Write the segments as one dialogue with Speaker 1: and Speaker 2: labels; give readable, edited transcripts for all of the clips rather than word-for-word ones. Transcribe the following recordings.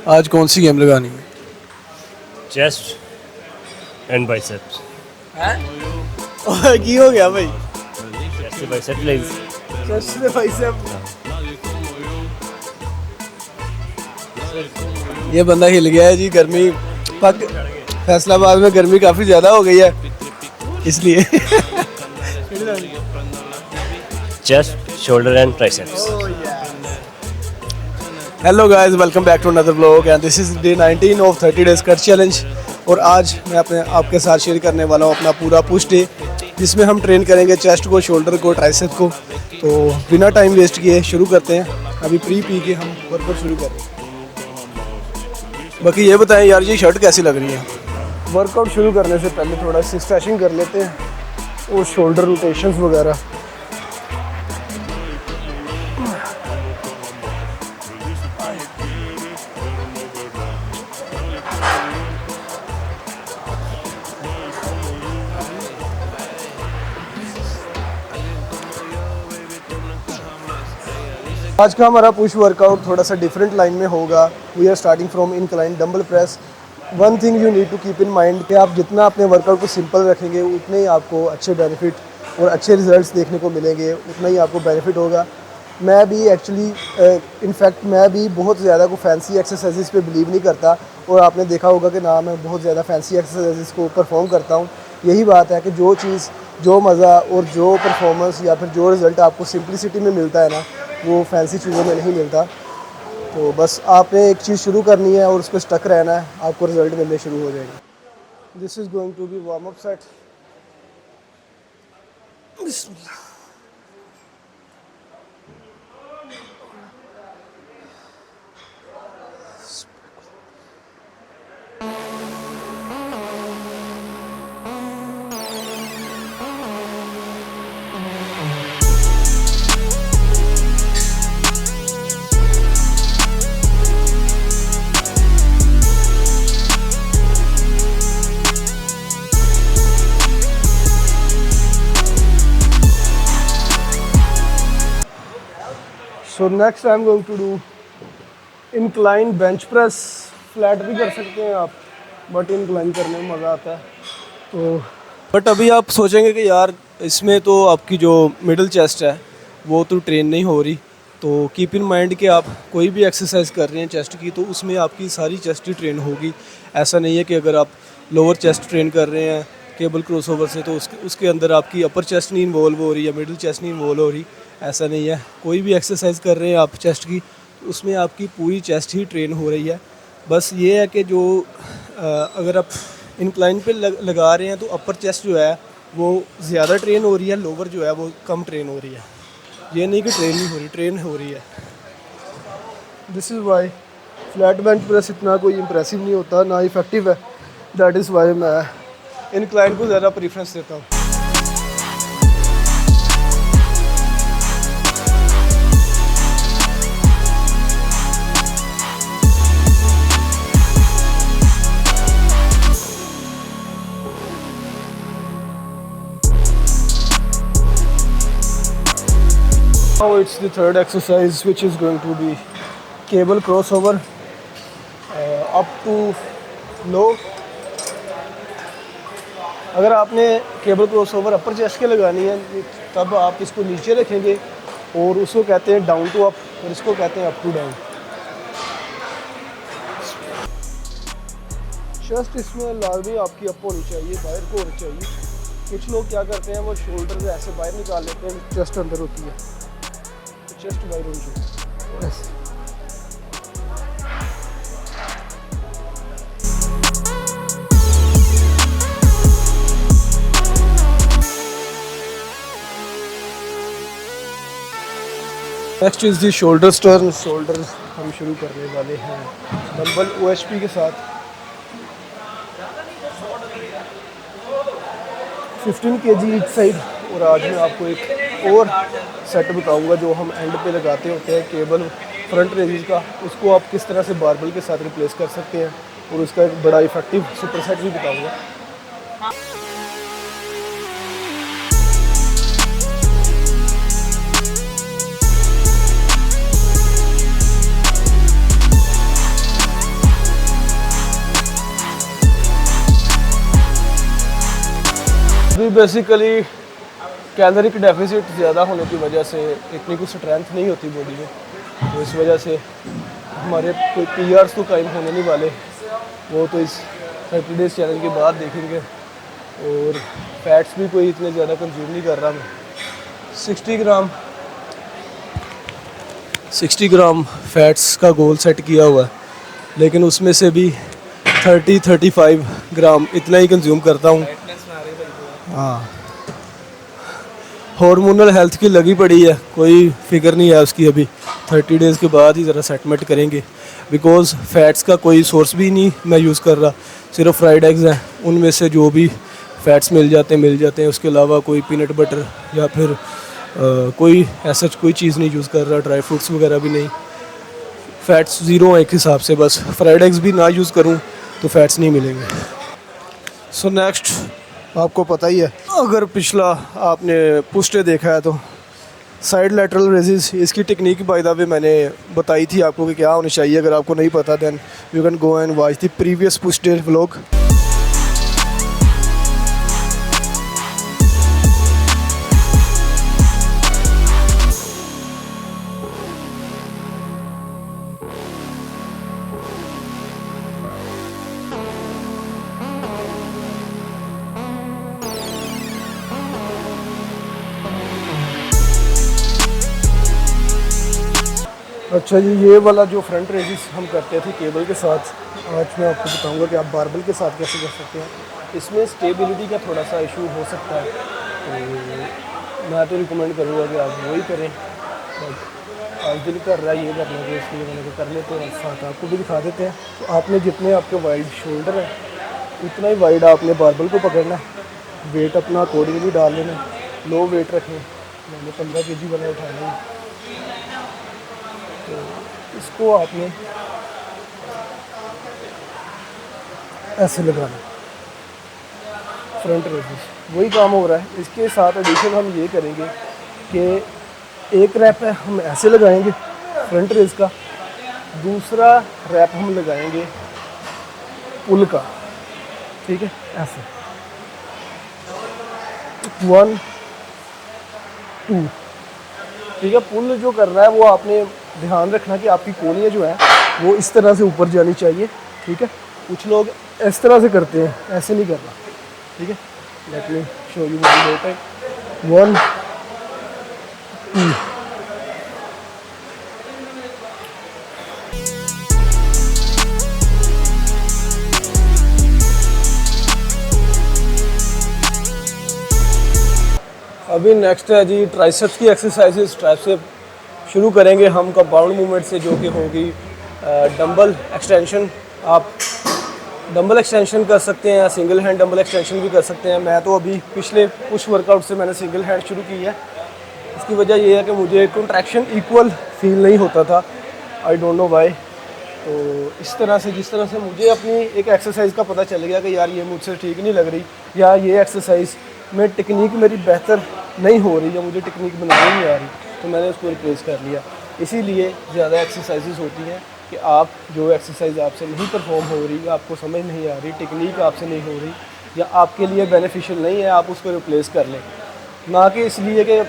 Speaker 1: आज कौन सी गेम लगानी है?
Speaker 2: Chest and biceps.
Speaker 1: की हो गया भाई?
Speaker 2: Chest bicep please.
Speaker 1: चेस्ट से बाइसेप। ये बंदा हिल गया है जी। गर्मी पक फैसलाबाद में गर्मी काफ़ी ज़्यादा हो गई है इसलिए।
Speaker 2: Chest, shoulder and triceps.
Speaker 1: Hello guys, welcome back to another vlog and this is day 19 of 30 days cut challenge. और आज मैं आपके साथ शेयर करने वाला हूँ अपना पूरा पुश डे, जिसमें हम ट्रेन करेंगे चेस्ट को, शोल्डर को, ट्राइसेप को। तो बिना टाइम वेस्ट किए शुरू करते हैं। अभी पी के हम वर्कआउट शुरू कर रहे हैं। बाकी ये बताएं यार, ये शर्ट कैसी लग रही है? वर्कआउट शुरू करने से पहले थोड़ा सी स्ट्रेचिंग कर लेते हैं और शोल्डर रोटेशंस वगैरह। आज का हमारा पुश वर्कआउट थोड़ा सा डिफरेंट लाइन में होगा। We are starting from incline dumbbell press. One thing you need to keep in mind कि आप जितना अपने वर्कआउट को सिंपल रखेंगे उतने ही आपको अच्छे बेनिफिट और अच्छे रिजल्ट्स देखने को मिलेंगे, उतना ही आपको बेनिफिट होगा। मैं भी एक्चुअली इनफैक्ट मैं भी बहुत ज़्यादा को फैंसी एक्सरसाइजेस पे बिलीव नहीं करता, और आपने देखा होगा कि ना मैं बहुत ज़्यादा फैंसी एक्सरसाइजेस को परफॉर्म करता हूँ। यही बात है कि जो चीज़, जो मज़ा और जो परफॉर्मेंस या फिर जो रिज़ल्ट आपको सिंपलिसिटी में मिलता है ना, वो फैंसी चीज़ों में नहीं मिलता। तो बस आपने एक चीज़ शुरू करनी है और उस पर स्टक रहना है, आपको रिजल्ट मिलने शुरू हो जाएंगे। This is going to be warm up set. बिस्मिल्लाह। So next I'm going to do incline bench press। Flat भी कर सकते हैं आप, बट incline करने में मज़ा आता है। तो बट अभी आप सोचेंगे कि यार इसमें तो आपकी जो मिडिल चेस्ट है वो तो ट्रेन नहीं हो रही। तो कीप इन माइंड कि आप कोई भी एक्सरसाइज कर रहे हैं चेस्ट की, तो उसमें आपकी सारी चेस्ट ही ट्रेन होगी। ऐसा नहीं है कि अगर आप लोअर चेस्ट ट्रेन कर रहे हैं केबल क्रॉसओवर से तो उसके अंदर आपकी अपर चेस्ट नहीं इन्वॉल्व हो रही या मिडिल चेस्ट नहीं इन्वॉल्व हो रही। ऐसा नहीं है। कोई भी एक्सरसाइज कर रहे हैं आप चेस्ट की, उसमें आपकी पूरी चेस्ट ही ट्रेन हो रही है। बस ये है कि जो अगर आप इंक्लाइन पे लगा रहे हैं तो अपर चेस्ट जो है वो ज़्यादा ट्रेन हो रही है, लोअर जो है वो कम ट्रेन हो रही है। ये नहीं कि ट्रेन नहीं हो रही, ट्रेन हो रही है। This is why flat bench press इतना कोई इम्प्रेसिव नहीं होता, ना इफेक्टिव है। दैट इज़ वाई मैं इंक्लाइन को ज़्यादा प्रीफरेंस देता हूँ। Now it's the third exercise, which is going to be cable crossover up to low। अगर आपने केबल क्रॉसओवर अपर चेस्ट के लगानी है तब आप इसको नीचे रखेंगे और उसको कहते हैं डाउन टू अप, और इसको कहते हैं अप टू डाउन। चेस्ट इसमें लाजमी आपकी अप होनी चाहिए, बाहर को होनी चाहिए। कुछ लोग क्या करते हैं, वो शोल्डर से ऐसे बाहर निकाल लेते हैं, चेस्ट अंदर होती है, तो चेस्ट बाहर होनी चाहिए। ऐसे next is the shoulder turn. Shoulder हम शुरू करने वाले हैं डंबल OHP के साथ। 15 kg ईच साइड। और आज मैं आपको एक और सेट बताऊंगा जो हम एंड पे लगाते होते हैं केबल फ्रंट रेजिस का, उसको आप किस तरह से बारबल के साथ रिप्लेस कर सकते हैं, और उसका एक बड़ा इफेक्टिव सुपर सेट भी बताऊंगा। बेसिकली कैलोरिक डेफिसिट ज़्यादा होने की वजह से इतनी कुछ स्ट्रेंथ नहीं होती बॉडी में, तो इस वजह से हमारे कोई पीआरस तो कायम होने नहीं वाले, वो तो इस 30 डेज़ चैलेंज के बाद देखेंगे। और फैट्स भी कोई इतने ज़्यादा कंज्यूम नहीं कर रहा मैं। 60 ग्राम फैट्स का गोल सेट किया हुआ है, लेकिन उसमें से भी 30-35 ग्राम इतना ही कंज्यूम करता हूँ। हाँ, हार्मोनल हेल्थ की लगी पड़ी है, कोई फिक्र नहीं है उसकी। अभी 30 डेज़ के बाद ही ज़रा सेटमेंट करेंगे, बिकॉज़ फैट्स का कोई सोर्स भी नहीं मैं यूज़ कर रहा, सिर्फ फ्राइड एग्स हैं, उनमें से जो भी फैट्स मिल जाते हैं। उसके अलावा कोई पीनट बटर या फिर कोई ऐसा कोई चीज़ नहीं यूज़ कर रहा, ड्राई फ्रूट्स वगैरह भी नहीं। फैट्स ज़ीरो है एक हिसाब से, बस फ्राइड एग्स भी ना यूज़ करूँ तो फैट्स नहीं मिलेंगे। सो नेक्स्ट, आपको पता ही है, अगर पिछला आपने पुस्टे देखा है तो साइड लैटरल रेजिस, इसकी टेक्निक बाय द वे मैंने बताई थी आपको कि क्या होनी चाहिए। अगर आपको नहीं पता then you can go and watch the previous post vlog. अच्छा जी, ये वाला जो फ्रंट रेजिस हम करते थे केबल के साथ, आज मैं आपको बताऊंगा कि आप बारबल के साथ कैसे कर सकते हैं। इसमें स्टेबिलिटी का थोड़ा सा इशू हो सकता है, तो मैं तो रिकमेंड करूँगा कि आप वही करें। बट आज दिल कर रहा है ये करने को, इसलिए मैंने को कर लेते हैं, साथ आपको भी दिखा देते हैं। तो आपने जितने आपके वाइड शोल्डर है उतना ही वाइड आपने बारबल को पकड़ना है, वेट अपना अकॉर्डिंगली डाल लेना, लो वेट रखें। मैंने 15 kg वाला उठाना है, तो इसको आपने ऐसे लगाना, फ्रंट रेजिस वही काम हो रहा है। इसके साथ एडिशन हम ये करेंगे कि एक रैप है हम ऐसे लगाएंगे फ्रंट रेज का, दूसरा रैप हम लगाएंगे पुल का, ठीक है, ऐसे 1 2, ठीक है। पुल जो करना है वो आपने ध्यान रखना कि आपकी कोहनियाँ जो है वो इस तरह से ऊपर जानी चाहिए, ठीक है। कुछ लोग इस तरह से करते हैं, ऐसे नहीं करना, ठीक है। Let me show you what it is. 1 2, अभी नेक्स्ट है जी ट्राइसेप्स की एक्सरसाइजेस। ट्राइसेप शुरू करेंगे हम कंपाउंड मूवमेंट से, जो कि होगी डंबल एक्सटेंशन। आप डंबल एक्सटेंशन कर सकते हैं या सिंगल हैंड डंबल एक्सटेंशन भी कर सकते हैं। मैं तो अभी पिछले पुश वर्कआउट से मैंने सिंगल हैंड शुरू की है। इसकी वजह ये है कि मुझे कंट्रैक्शन इक्वल फील नहीं होता था, आई डोंट नो व्हाई। तो इस तरह से, जिस तरह से मुझे अपनी एक एक्सरसाइज का पता चल गया कि यार ये मुझसे ठीक नहीं लग रही, या ये एक्सरसाइज में टेक्निक मेरी बेहतर नहीं हो रही, या मुझे टेक्निक बनानी नहीं आ रही, तो मैंने उसको रिप्लेस कर लिया। इसीलिए ज़्यादा एक्सरसाइजेस होती हैं कि आप जो एक्सरसाइज आपसे नहीं परफॉर्म हो रही, आपको समझ नहीं आ रही, टेक्निक आपसे नहीं हो रही, या आपके लिए बेनिफिशियल नहीं है, आप उसको रिप्लेस कर लें। ना कि इसलिए कि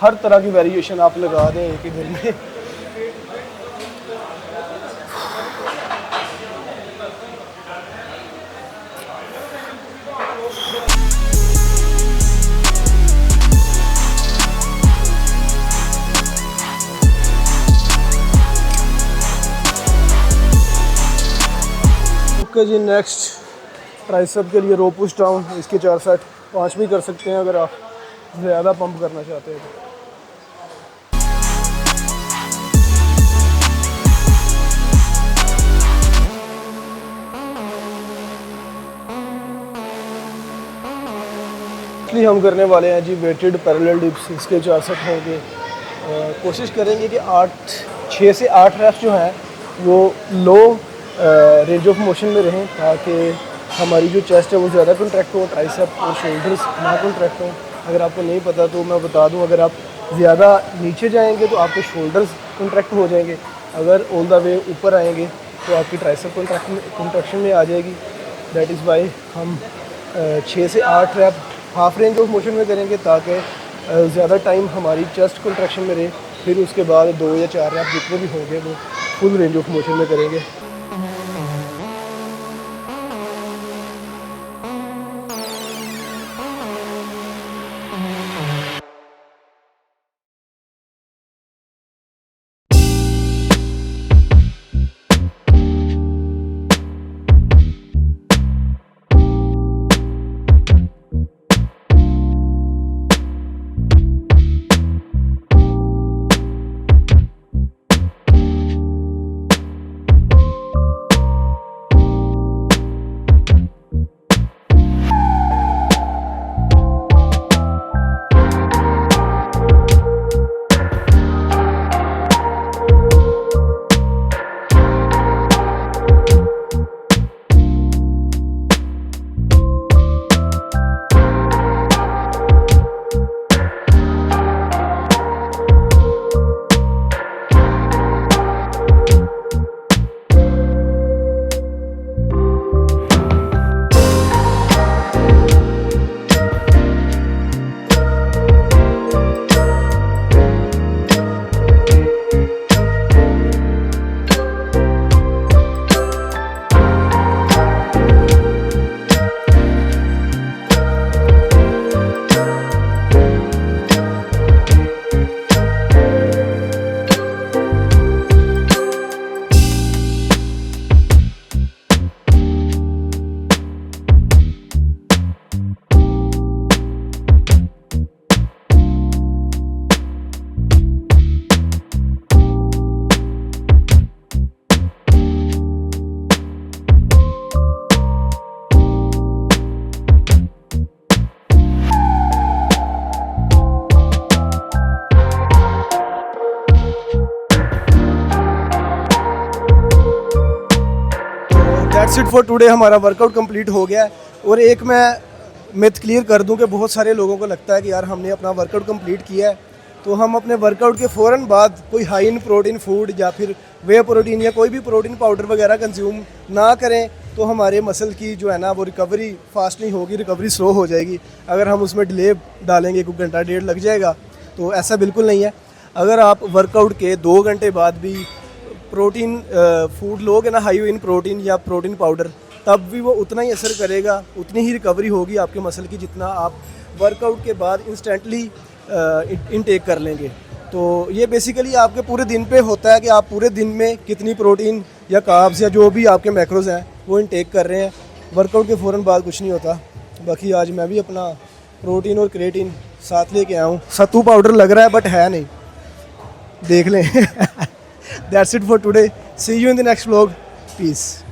Speaker 1: हर तरह की वेरिएशन आप लगा दें एक ही दिन में। ओके जी, नेक्स्ट ट्राइसेप के लिए रो पुश डाउन। इसके 4 सेट 5 भी कर सकते हैं अगर आप ज़्यादा पंप करना चाहते हैं तो। इसलिए हम करने वाले हैं जी वेटेड पैरेलल डिप्स। इसके 4 सेट होंगे। कोशिश करेंगे कि 6 से 8 रेप्स जो हैं वो लो रेंज ऑफ मोशन में रहें, ताकि हमारी जो चेस्ट है वो ज़्यादा कंट्रैक्ट हो, ट्राइसेप और शोल्डर्स ना कंट्रैक्ट हो। अगर आपको नहीं पता तो मैं बता दूं, अगर आप ज़्यादा नीचे जाएंगे तो आपके शोल्डर्स कंट्रैक्ट हो जाएंगे, अगर ऑल द वे ऊपर आएंगे तो आपकी ट्राइसेप कंट्रैक्शन में आ जाएगी। दैट इज़ वाई हम 6 से 8 rep half range of motion में करेंगे ताकि ज़्यादा टाइम हमारी चेस्ट कंट्रैक्शन में रहे। फिर उसके बाद 2 या 4 रैप जितने भी होंगे वो फुल रेंज ऑफ मोशन में करेंगे। That's it for today. हमारा वर्कआउट कंप्लीट हो गया है। और एक मैं मिथ क्लियर कर दूं कि बहुत सारे लोगों को लगता है कि यार हमने अपना वर्कआउट कंप्लीट किया है तो हम अपने वर्कआउट के फ़ौरन बाद कोई हाई इन प्रोटीन फूड या फिर वे प्रोटीन या कोई भी प्रोटीन पाउडर वगैरह कंज्यूम ना करें तो हमारे मसल की जो है ना वो रिकवरी फास्ट नहीं होगी, रिकवरी स्लो हो जाएगी। अगर हम उसमें डिले डालेंगे, 1 घंटा 1.5 लग जाएगा, तो ऐसा बिल्कुल नहीं है। अगर आप वर्कआउट के 2 घंटे बाद भी प्रोटीन फूड लोगे ना, हाई इन प्रोटीन या प्रोटीन पाउडर, तब भी वो उतना ही असर करेगा, उतनी ही रिकवरी होगी आपके मसल की जितना आप वर्कआउट के बाद इंस्टेंटली इनटेक कर लेंगे। तो ये बेसिकली आपके पूरे दिन पे होता है कि आप पूरे दिन में कितनी प्रोटीन या कार्ब्स या जो भी आपके मैक्रोज हैं वो इनटेक कर रहे हैं। वर्कआउट के फ़ौरन बाद कुछ नहीं होता। बाकी आज मैं भी अपना प्रोटीन और क्रिएटिन साथ लेके आया हूँ। सत्तू पाउडर लग रहा है बट है नहीं, देख लें। That's it for today. See you in the next vlog. Peace.